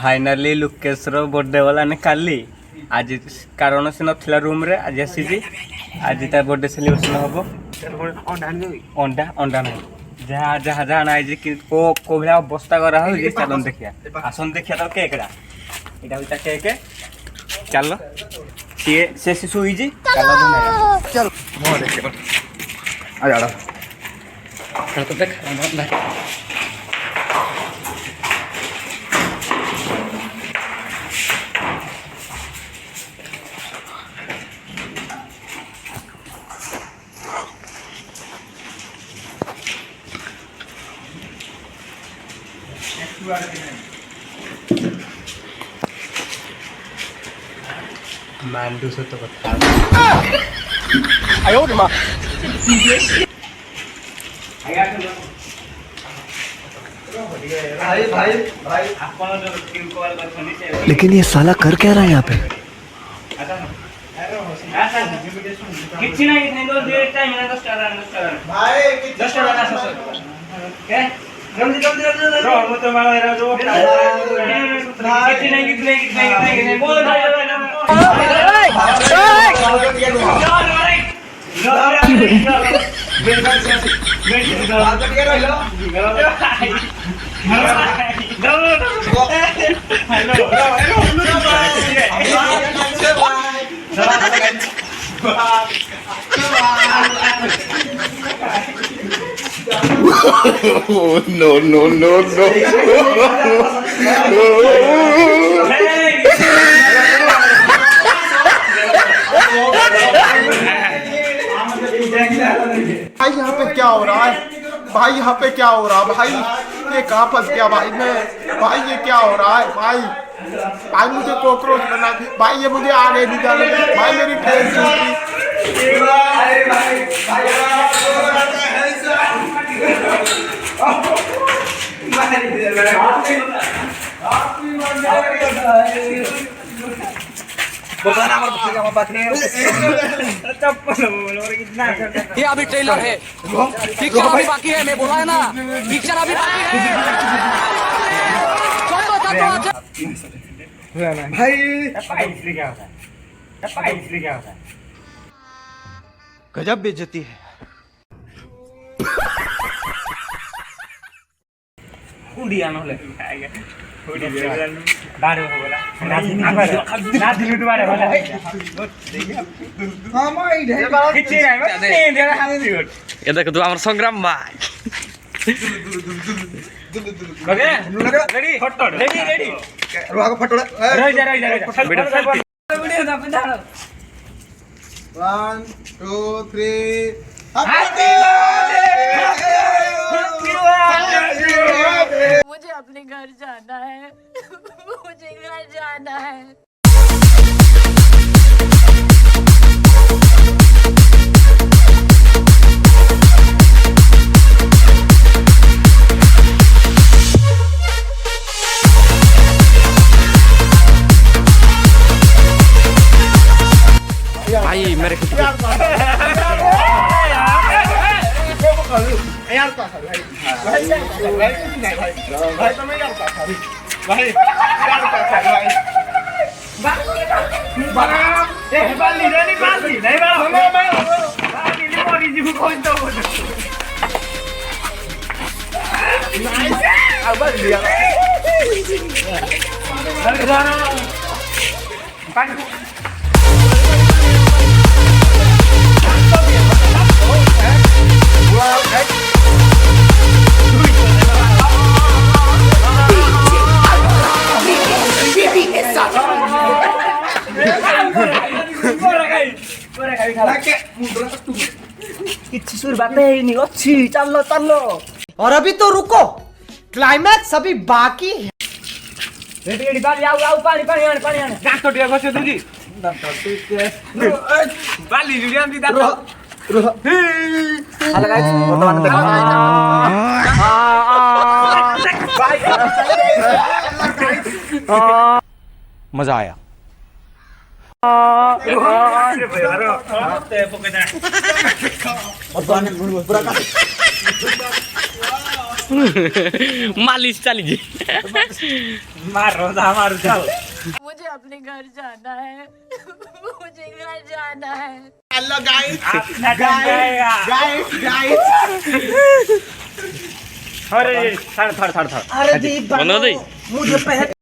finally Lukesh birthday वाला ने काली आज कारण से नथिला रूम रे आज आसी आज ता बर्थडे सेलिब्रेशन हबो अंडा अंडा नहीं जहाँ जहाँ जहाँ आई कि को भाया अवस्था करा हो चलन देखिया आसन देखिया तो केकड़ा इटा होता केक चल से शुई जी चल मो देख आ जाड़ा चल तो देख मांडू से तो बता आयो रे मां भाई भाई भाई अपन जो टीम कॉल कर सुनी से लेकिन ये साला कर क्या रहा है यहाँ पे किछि नहीं दो दे टाइम ना 10 भाई 10 क्या जल्दी जल्दी जल्दी रो मो तो मारा रे जो किछि नहीं बोल भाई no no no no भाई यहाँ पे क्या हो रहा है भाई यहाँ पे क्या हो रहा है भाई ये कहाँ फंस गया भाई मैं भाई ये क्या हो रहा है भाई भाई मुझे कॉकरोच बना भाई ये मुझे आगे नहीं जाने भाई मेरी ट्रेन छूटी ये अभी ट्रेलर है पिक्चर अभी बाकी है मैं बोला है ना पिक्चर अभी बाकी है भाई क्या होता है गजब बेइज्जती है कुंडिया नहले बारे हो बोला ना दिलु तो बारे बोला हां मैं किछि নাই मैं देना हाथ दियो ये देखो तू हमर संग्राम भाई okay ready photo ready ready रोहा फोटो रह जा वीडियो दा बंदा 1 2 3 मुझे अपने घर जाना है मुझे घर जाना है भाई मेरे को यार का भाई भाई तो मैं यार का भाई यार का भाई ए बाली नहीं बाला बाली ली बॉडी जी को तो बोल अब लिया अरे जाना पानी किसी सुर बात नहीं अच्छी चलो चलो और अभी तो रुको क्लाइमैक्स अभी बाकी है रेडी रेडी बाली आओ पानी आने गांठ टोटिया बसे तुजी बाली जुलियन दी दातो हेलो गाइस वर्तमान देखो मजा आया मालिश चली मारो चल मुझे अपने घर जाना है मुझे घर जाना है हेलो गाइस अरे थड़ बना दे मुझे पहले